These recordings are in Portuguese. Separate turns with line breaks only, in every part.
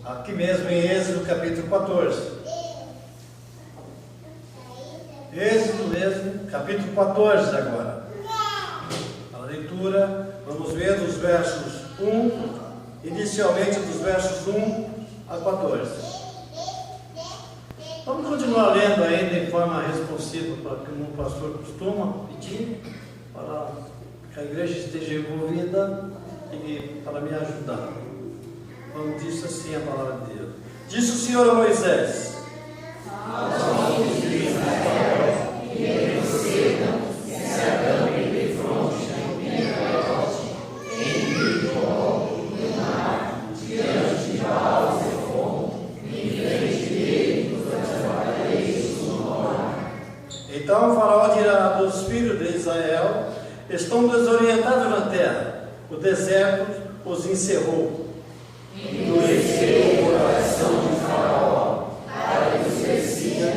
aqui mesmo em Êxodo capítulo 14. Êxodo mesmo, capítulo 14 agora. A leitura, vamos ver dos versos 1, inicialmente dos versos 1 a 14. Vamos continuar lendo ainda em forma responsiva, como o pastor costuma pedir, para que a igreja esteja envolvida e para me ajudar. Como disse assim a palavra de Deus. Disse o Senhor a Moisés: Então o faraó dirá dos filhos de Israel: estão desorientados na terra, o deserto os encerrou. Endureceu o coração de Faraó, para que os persiga,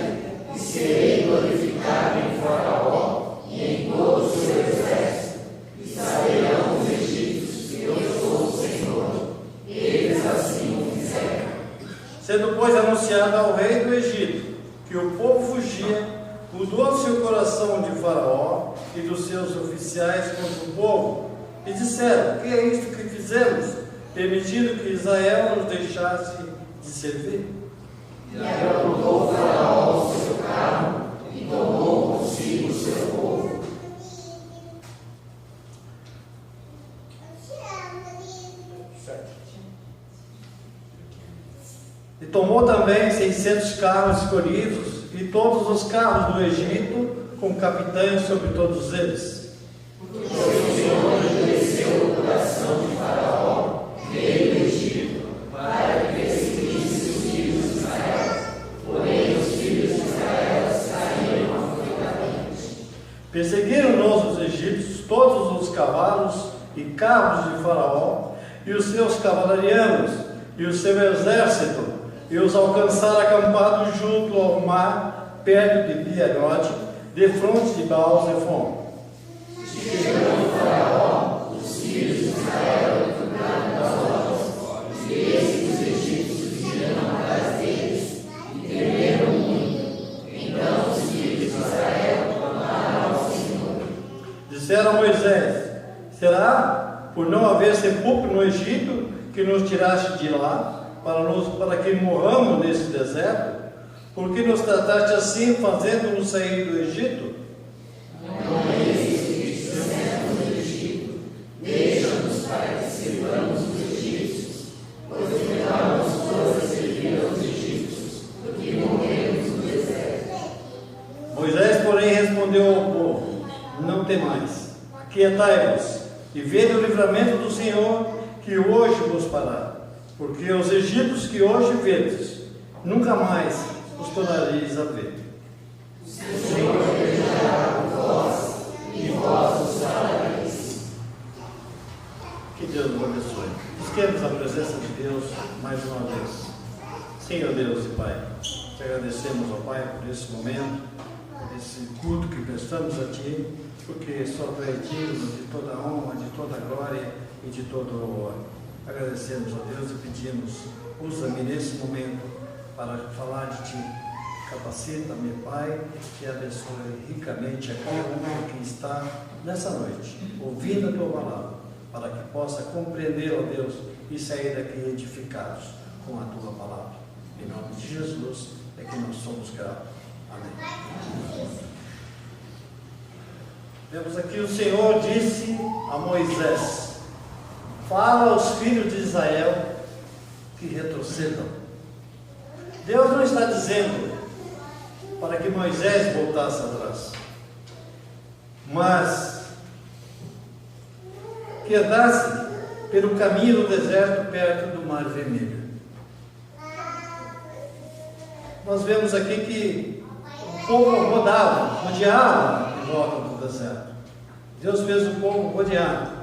e serei glorificado em Faraó e em todo o seu exército, e saberão os egípcios que eu sou o Senhor. Eles assim o fizeram. Sendo, pois, anunciado ao rei do Egito que o povo fugia, mudou seu coração de Faraó e dos seus oficiais contra o povo, e disseram: que é isto que fizemos, permitindo que Israel nos deixasse de servir? E arrebatou o Faraó o seu carro e tomou consigo o seu povo. E tomou também 600 carros escolhidos e todos os carros do Egito, com capitães sobre todos eles. Porque o Senhor endureceu o coração de Faraó, rei do Egito, para que perseguisse os filhos de Israel. Porém, os filhos de Israel saíram afoitadamente. Perseguiram-nos os egípcios todos os cavalos e carros de Faraó, e os seus cavalarianos, e o seu exército, e os alcançaram acampados junto ao mar, perto de Piarote, defronte de Baal-Zephon. Chegando o Faraó, os filhos de Israel encontraram das rochas, e eis que os egípcios vieram atrás deles, e temeram muito. Então os filhos de Israel clamaram ao Senhor. Disseram a Moisés: será por não haver sepulcro no Egito que nos tiraste de lá, para que morramos nesse deserto? Por que nos trataste assim, fazendo-nos sair do Egito? Não é isso que dissemos do Egito. Deixa-nos para que sirvamos os egípcios, pois levamos todas a servir aos egípcios, porque morremos no deserto. Moisés, porém, respondeu ao povo: não temais, aquietai-vos, e vede o livramento do Senhor, que hoje vos fará. Porque os egípcios que hoje vedes, nunca mais os tornareis a ver. O Senhor pelejará por vós, e vós os falareis. Que Deus nos abençoe. Busquemos a presença de Deus mais uma vez. Senhor Deus e Pai, te agradecemos, ó Pai, por esse momento, por esse culto que prestamos a Ti, porque só Tu és digno de toda a honra, de toda a glória e de todo o louvor. Agradecemos a Deus e pedimos: usa-me nesse momento para falar de Ti. Capacita-me, Pai, e abençoe ricamente a cada um que está nessa noite, ouvindo a Tua palavra, para que possa compreender, ó Deus, e sair daqui edificados com a Tua palavra. Em nome de Jesus é que nós somos gratos. Amém. Vemos aqui: o Senhor disse a Moisés: fala aos filhos de Israel que retrocedam. Deus não está dizendo para que Moisés voltasse atrás, mas que andasse pelo caminho do deserto perto do Mar Vermelho. Nós vemos aqui que o povo rodeava em volta do deserto. Deus fez o povo rodear.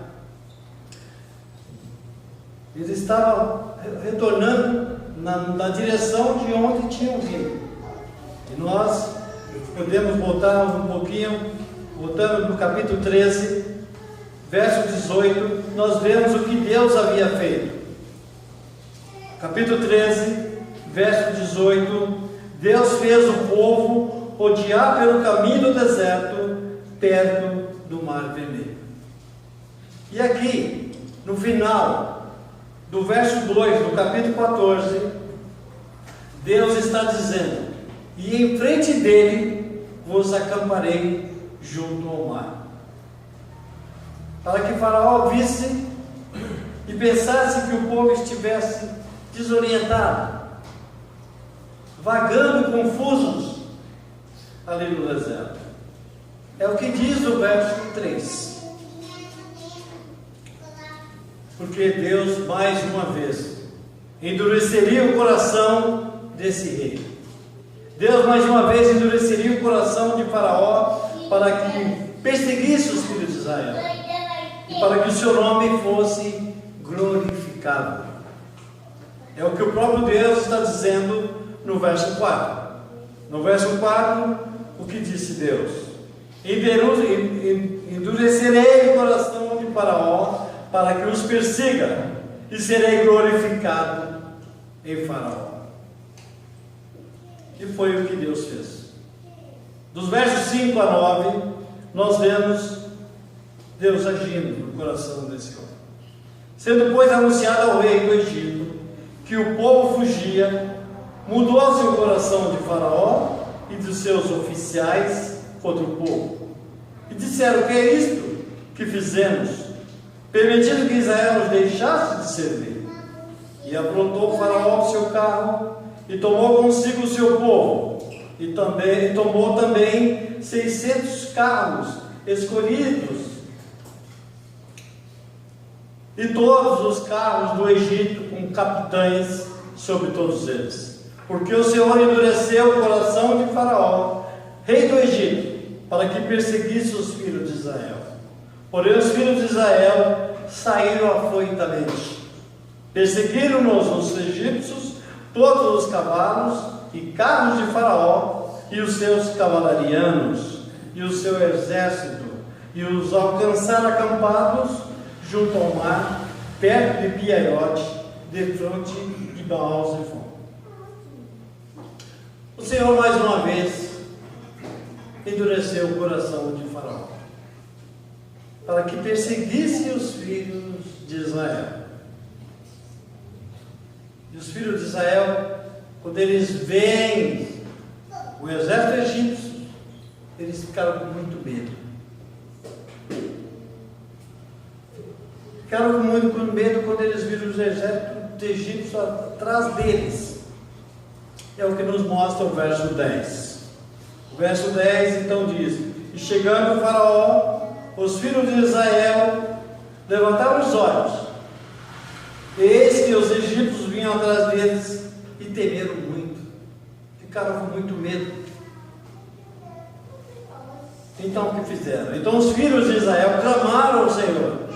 Eles estavam retornando na direção de onde tinham vindo. E nós podemos voltar um pouquinho, voltando no capítulo 13, verso 18, nós vemos o que Deus havia feito. capítulo 13, verso 18, Deus fez o povo rodear pelo caminho do deserto, perto do Mar Vermelho. E aqui, no final do verso 2 do capítulo 14, Deus está dizendo: e em frente dele vos acamparei junto ao mar. Para que Faraó visse e pensasse que o povo estivesse desorientado, vagando, confusos ali no deserto. É o que diz o verso 3. Porque Deus, mais uma vez, endureceria o coração desse rei. Deus, mais uma vez, endureceria o coração de Faraó para que perseguisse os filhos de Israel e para que o seu nome fosse glorificado. É o que o próprio Deus está dizendo no verso 4. No verso 4, o que disse Deus? Endurecerei o coração de Faraó para que os persiga, e serei glorificado em Faraó. E foi o que Deus fez. Dos versos 5 a 9, nós vemos Deus agindo no coração desse homem. Sendo, pois, anunciado ao rei do Egito que o povo fugia, mudou-se o coração de Faraó e dos seus oficiais contra o povo. E disseram: que é isto que fizemos, permitindo que Israel nos deixasse de servir? E aprontou Faraó o seu carro e tomou consigo o seu povo, e tomou também 600 carros escolhidos, e todos os carros do Egito, com capitães sobre todos eles. Porque o Senhor endureceu o coração de Faraó, rei do Egito, para que perseguisse os filhos de Israel. Porém os filhos de Israel saíram afoitamente. Perseguiram-nos os egípcios, todos os cavalos e carros de Faraó, e os seus cavalarianos, e o seu exército, e os alcançaram acampados junto ao mar, perto de Piaiote, defronte de Baal-Zephon. O Senhor, mais uma vez, endureceu o coração de Faraó, para que perseguisse os filhos de Israel. E os filhos de Israel, quando eles veem o exército egípcio, eles ficaram com muito medo. Ficaram com muito medo quando eles viram os exércitos egípcios atrás deles. É o que nos mostra o verso 10. O verso 10 então diz: e chegando o Faraó, os filhos de Israel levantaram os olhos, eis que os egípcios vinham atrás deles, e temeram muito, ficaram com muito medo. Então o que fizeram? Então os filhos de Israel clamaram ao Senhor.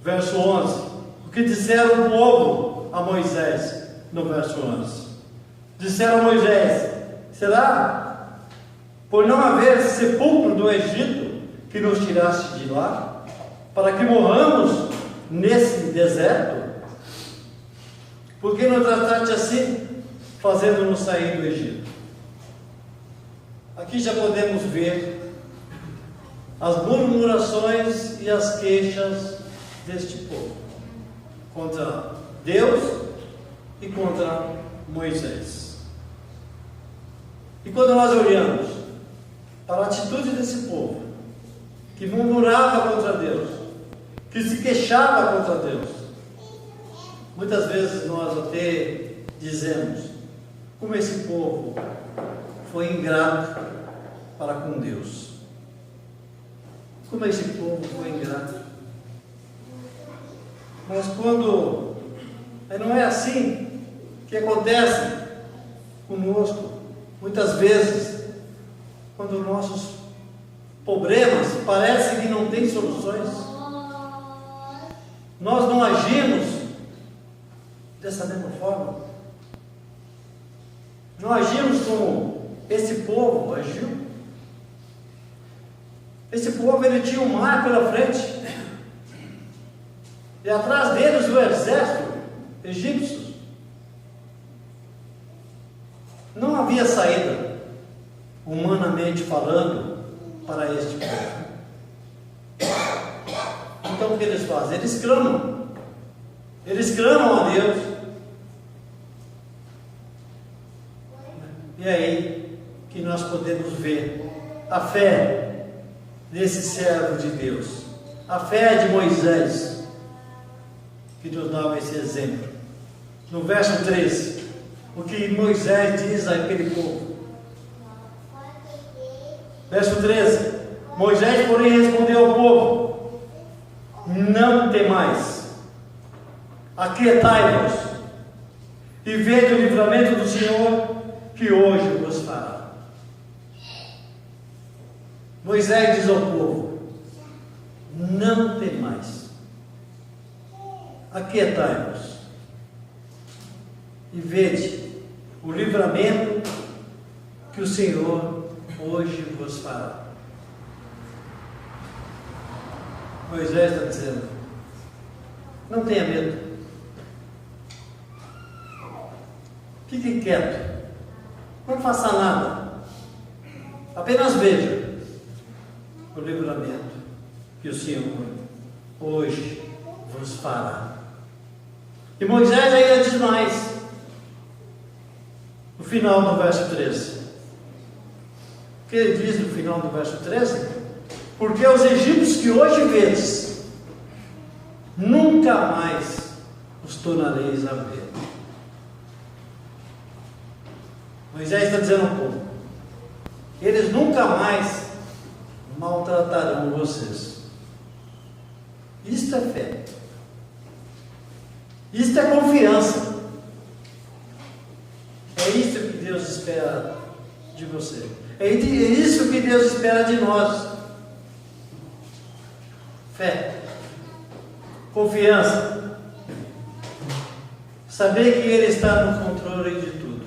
Verso 11: o que disseram o povo a Moisés? No verso 11, disseram a Moisés: será por não haver sepulcro do Egito que nos tiraste de lá, para que morramos nesse deserto? Por que nos trataste assim, fazendo-nos sair do Egito? Aqui já podemos ver as murmurações e as queixas deste povo contra Deus e contra Moisés. E quando nós olhamos para a atitude desse povo, que murmurava contra Deus, que se queixava contra Deus, muitas vezes nós até dizemos: como esse povo foi ingrato para com Deus. Como esse povo foi ingrato. Mas quando não é assim que acontece conosco, muitas vezes, quando nossos problemas parecem que não têm soluções, nós não agimos dessa mesma forma. Não agimos como esse povo agiu. Esse povo, ele tinha um mar pela frente, e atrás deles o exército egípcios. Não havia saída, humanamente falando, para este povo. Então o que eles fazem? Eles clamam. Eles clamam a Deus. E é aí que nós podemos ver a fé desse servo de Deus, a fé de Moisés, que nos dá esse exemplo. No verso 13, o que Moisés diz àquele povo. Verso 13: Moisés, porém, respondeu ao povo: não temais, aquietai-vos e vede o livramento do Senhor que hoje vos fará. Moisés diz ao povo: não temais, aquietai-vos e vede o livramento que o Senhor hoje vos fará. Moisés está dizendo: não tenha medo, fique quieto, não faça nada, apenas veja o livramento que o Senhor hoje vos fará. E Moisés ainda diz mais, no final do verso 13. O que ele diz no final do verso 13? Porque os egípcios que hoje vedes, nunca mais os tornareis a ver. Moisés está dizendo ao povo: eles nunca mais maltratarão vocês. Isto é fé. Isto é confiança. É isso que Deus espera de você. É isso que Deus espera de nós. Fé, confiança, saber que Ele está no controle de tudo.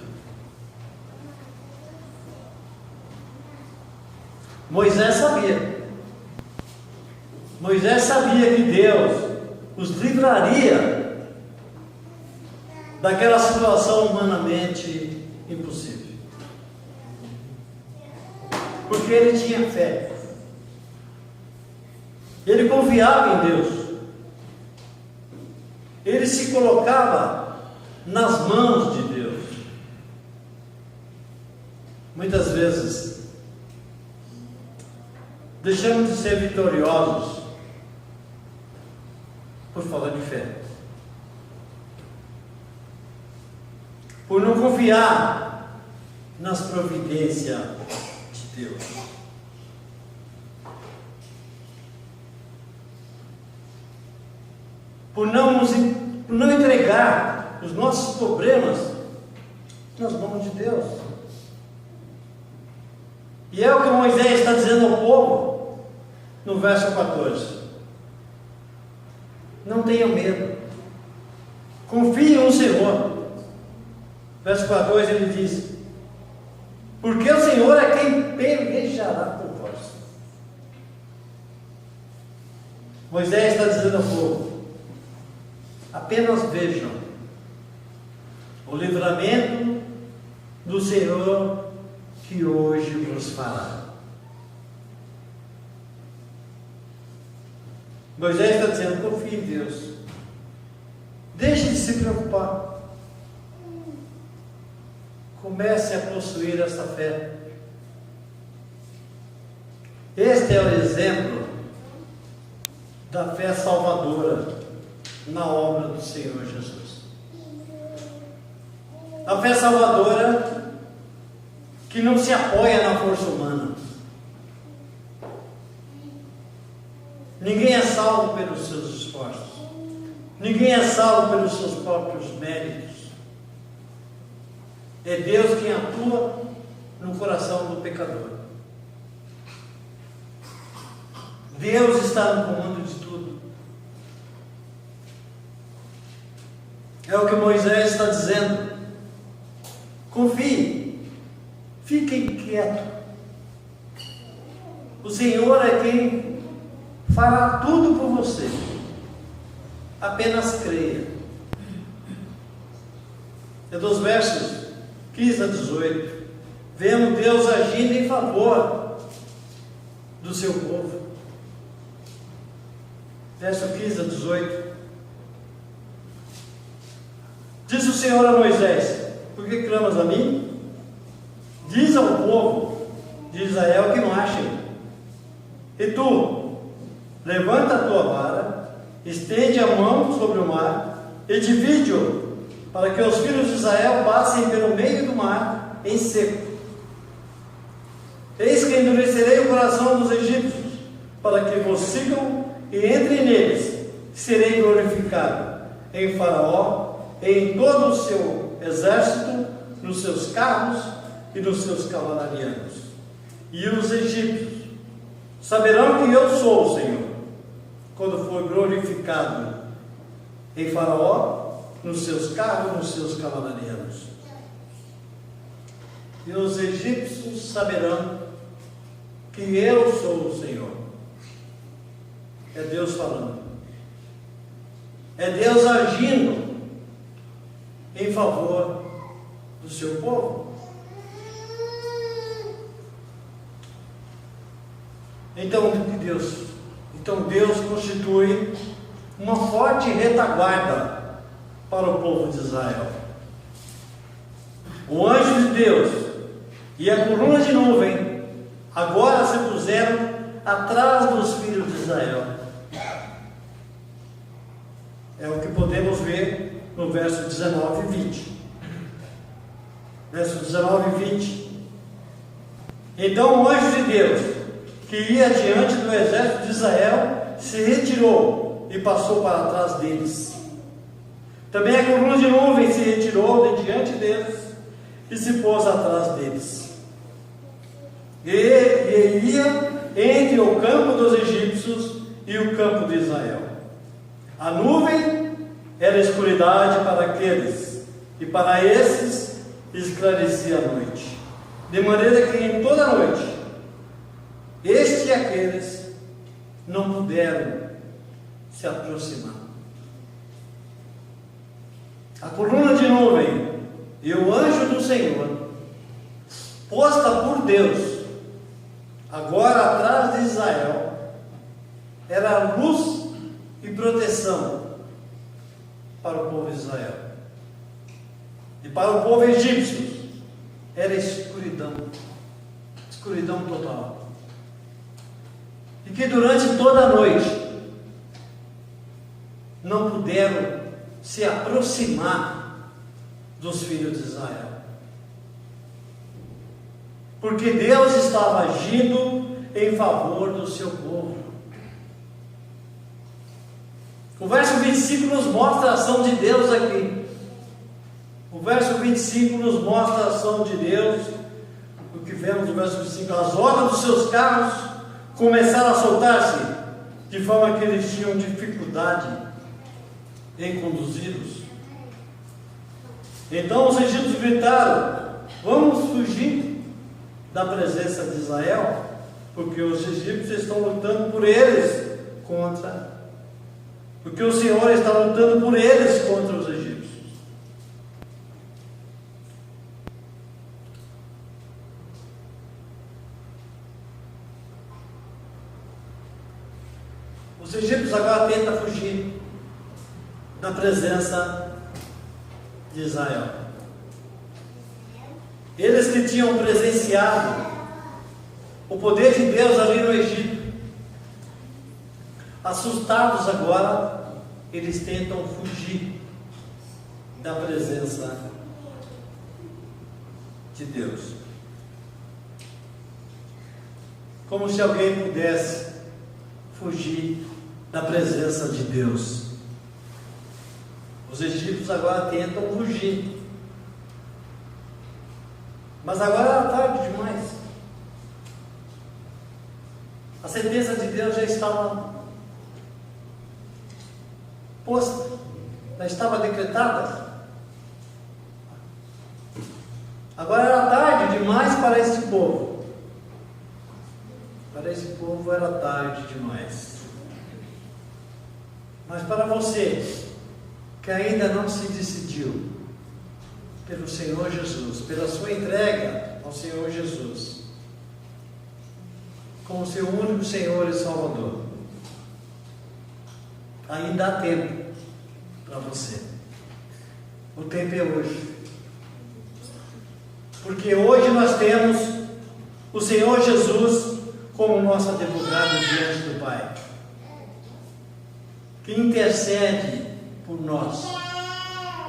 Moisés sabia que Deus os livraria daquela situação humanamente impossível, porque ele tinha fé. Ele confiava em Deus. Ele se colocava nas mãos de Deus. Muitas vezes deixamos de ser vitoriosos por falta de fé, por não confiar nas providências de Deus. Por não entregar os nossos problemas nas mãos de Deus. E é o que Moisés está dizendo ao povo no verso 14: não tenham medo, confiem no Senhor. Verso 14 ele diz: porque o Senhor é quem pelejará por vós. Moisés está dizendo ao povo: apenas vejam o livramento do Senhor que hoje vos fará. Moisés está dizendo: confie em Deus, deixe de se preocupar, comece a possuir essa fé. Este é o exemplo da fé salvadora na obra do Senhor Jesus. A fé salvadora que não se apoia na força humana. Ninguém é salvo pelos seus esforços. Ninguém é salvo pelos seus próprios méritos. É Deus quem atua no coração do pecador. Deus está no comando de tudo. É o que Moisés está dizendo. Confie, fiquem quietos. O Senhor é quem fará tudo por você. Apenas creia. é dos versos 15 a 18. Vemos Deus agindo em favor do seu povo. Verso 15 a 18. Diz o Senhor a Moisés: por que clamas a mim? Diz ao povo de Israel que marchem. E tu, levanta a tua vara, estende a mão sobre o mar e divide-o, para que os filhos de Israel passem pelo meio do mar em seco. Eis que endurecerei o coração dos egípcios, para que vos sigam e entrem neles. Serei glorificado em Faraó e em todo o seu exército, nos seus carros e nos seus cavalarianos. E os egípcios saberão que eu sou o Senhor, quando for glorificado em Faraó, nos seus carros, nos seus cavalarianos. E os egípcios saberão que eu sou o Senhor. É Deus falando. É Deus agindo em favor do seu povo. Então Deus constitui uma forte retaguarda para o povo de Israel. O anjo de Deus e a coluna de nuvem agora se puseram atrás dos filhos de Israel. É o que podemos ver no verso 19 e 20. Verso 19 e 20. Então o anjo de Deus, que ia diante do exército de Israel, se retirou e passou para trás deles. Também a coluna de nuvem se retirou de diante deles e se pôs atrás deles. E ia entre o campo dos egípcios e o campo de Israel. A nuvem era escuridade para aqueles, e para esses esclarecia a noite, de maneira que em toda a noite este e aqueles não puderam se aproximar. A coluna de nuvem e o anjo do Senhor, posta por Deus, agora atrás de Israel, era luz e proteção para o povo de Israel. E para o povo egípcio era escuridão, escuridão total. E que durante toda a noite não puderam se aproximar dos filhos de Israel, porque Deus estava agindo em favor do seu povo. O verso 25 nos mostra a ação de Deus aqui. O verso 25 nos mostra a ação de Deus. O que vemos no verso 25: as rodas dos seus carros começaram a soltar-se, de forma que eles tinham dificuldade em conduzi-los. Então os egípcios gritaram: vamos fugir da presença de Israel, porque os egípcios estão lutando por eles porque o Senhor está lutando por eles contra os egípcios. Os egípcios agora tentam fugir da presença de Israel. Eles que tinham presenciado o poder de Deus ali no Egito, assustados agora, eles tentam fugir da presença de Deus. Como se alguém pudesse fugir da presença de Deus. Os egípcios agora tentam fugir, mas agora era tarde demais. A sentença de Deus já estava posta, já estava decretada. Agora era tarde demais para este povo. Para esse povo era tarde demais. Mas para você que ainda não se decidiu, pelo Senhor Jesus, pela sua entrega ao Senhor Jesus, como seu único Senhor e Salvador, ainda há tempo para você. O tempo é hoje. Porque hoje nós temos o Senhor Jesus como nosso advogado diante do Pai, que intercede por nós.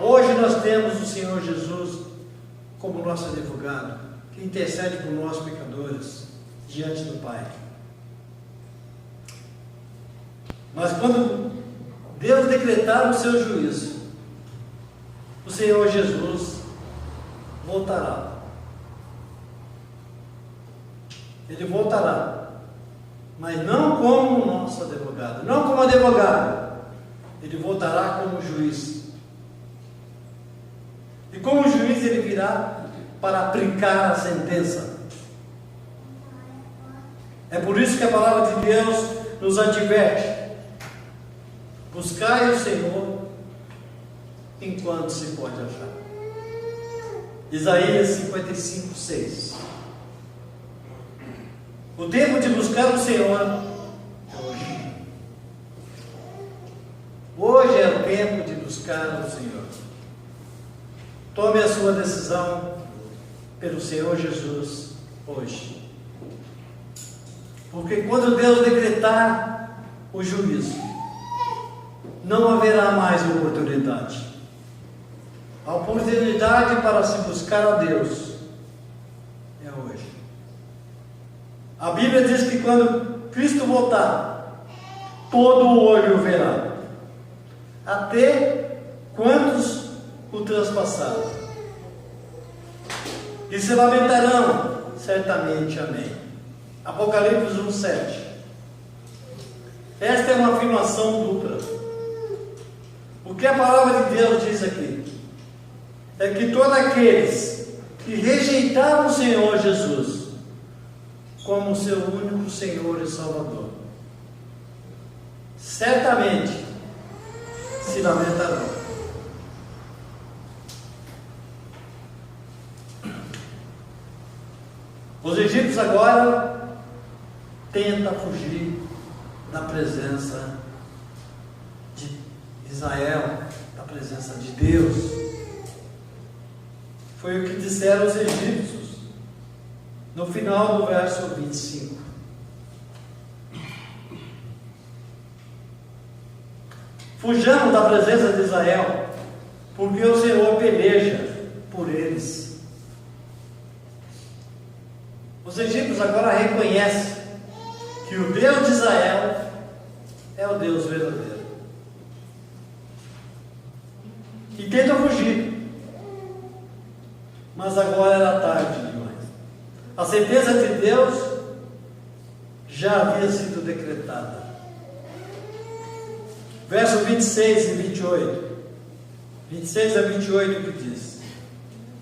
Hoje nós temos o Senhor Jesus como nosso advogado, que intercede por nós pecadores diante do Pai. Mas quando Deus decretar o seu juízo, o Senhor Jesus voltará. Ele voltará, mas não como nosso advogado, não como advogado. Ele voltará como juiz. E como juiz ele virá para aplicar a sentença. É por isso que a palavra de Deus nos adverte: buscai o Senhor enquanto se pode achar. Isaías 55, 6. O tempo de buscar o Senhor é hoje. Hoje é o tempo de buscar o Senhor. Tome a sua decisão pelo Senhor Jesus hoje. Porque quando Deus decretar o juízo, não haverá mais oportunidade. A oportunidade para se buscar a Deus é hoje. A Bíblia diz que quando Cristo voltar, todo o olho o verá, até quantos o transpassaram, e se lamentarão certamente. Amém. Apocalipse 1:7. Esta é uma afirmação dupla. O que a palavra de Deus diz aqui é que todos aqueles que rejeitaram o Senhor Jesus como seu único Senhor e Salvador, certamente se lamentarão. Os egípcios agora tentam fugir da presença de Israel, da presença de Deus. Foi o que disseram os egípcios no final do verso 25. Fujamos da presença de Israel, porque o Senhor peleja por eles. Os egípcios agora reconhecem que o Deus de Israel é o Deus verdadeiro. E tentam fugir. Mas agora era tarde demais. A sentença de Deus já havia sido decretada. Verso 26 e 28. 26 a 28 que diz: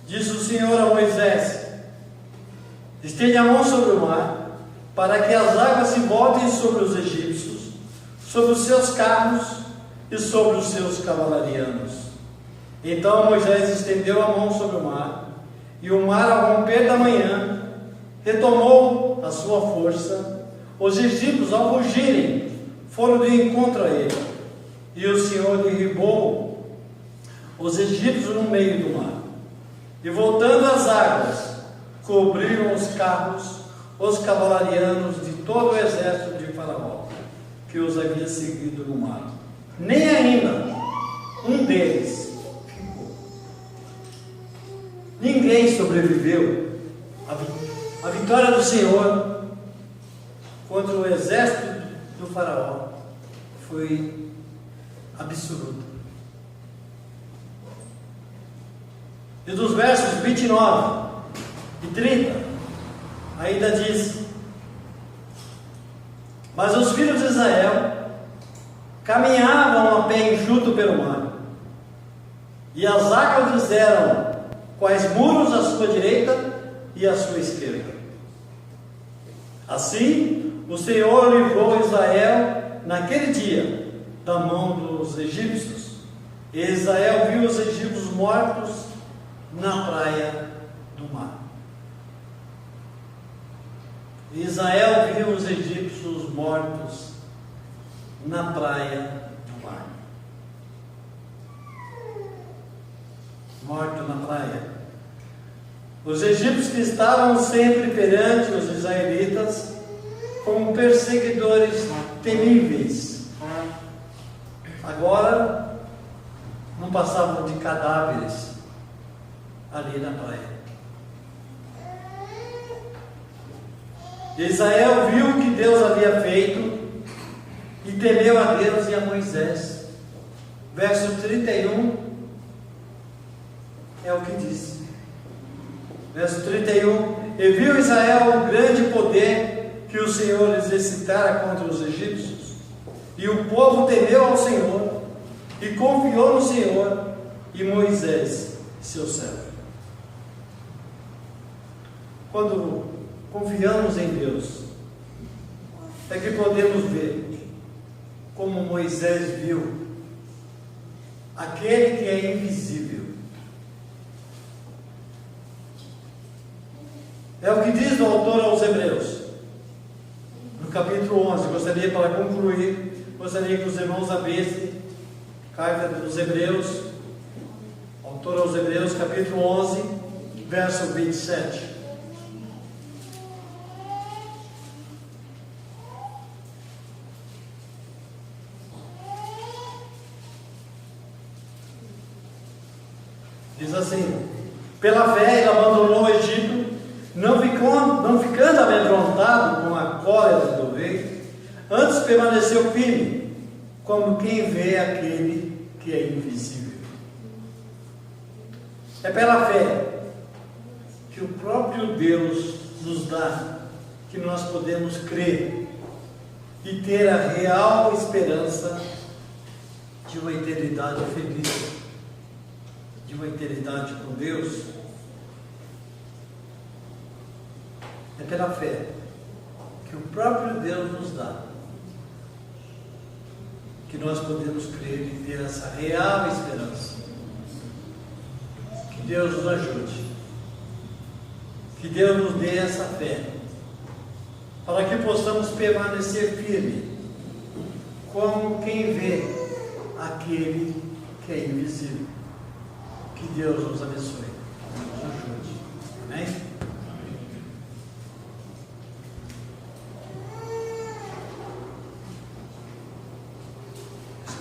Disse o Senhor a Moisés: estende a mão sobre o mar, para que as águas se voltem sobre os egípcios, sobre os seus carros e sobre os seus cavalarianos. Então Moisés estendeu a mão sobre o mar, e o mar, ao romper da manhã, retomou a sua força. Os egípcios, ao fugirem, foram de encontro a ele, e o Senhor derribou os egípcios no meio do mar. E voltando as águas, cobriram os carros, os cavalarianos de todo o exército de Faraó, que os havia seguido no mar. Nem ainda um deles ficou. Ninguém sobreviveu. A vitória do Senhor contra o exército do Faraó foi absoluta. E dos versos 29 e 30, ainda diz: Mas os filhos de Israel caminhavam a pé enxuto pelo mar, e as águas lhes eram quais muros à sua direita e à sua esquerda. Assim, o Senhor livrou Israel naquele dia da mão dos egípcios. E Israel viu os egípcios mortos na praia do mar. Israel viu os egípcios mortos na praia do mar. Morto na praia. Os egípcios que estavam sempre perante os israelitas como perseguidores temíveis, agora não passavam de cadáveres ali na praia. Israel viu o que Deus havia feito e temeu a Deus e a Moisés. Verso 31 é o que diz. Verso 31: E viu Israel o grande poder que o Senhor exercitara contra os egípcios, e o povo temeu ao Senhor e confiou no Senhor e Moisés, seu servo. Quando confiamos em Deus, é que podemos ver como Moisés viu aquele que é invisível. É o que diz o autor aos Hebreus, no capítulo 11. Gostaria, para concluir, que os irmãos abrissem carta dos Hebreus, autor aos Hebreus, capítulo 11, verso 27. Diz assim: pela fé ele abandonou o Egito, não ficando amedrontado com a cólera do rei, antes permaneceu firme, como quem vê aquele que é invisível. É pela fé que o próprio Deus nos dá, que nós podemos crer e ter a real esperança de uma eternidade feliz, de uma eternidade com Deus. É pela fé que o próprio Deus nos dá, que nós podemos crer e ter essa real esperança. Que Deus nos ajude, que Deus nos dê essa fé, para que possamos permanecer firmes, como quem vê aquele que é invisível. Que Deus nos abençoe, nos ajude. Amém?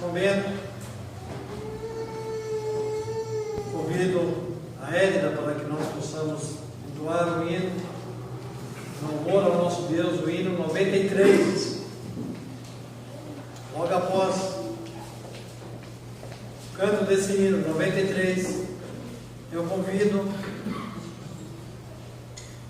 Momento, convido a Edna para que nós possamos entoar o hino, no louvor ao nosso Deus, o hino 93. Logo após o canto desse hino 93, eu convido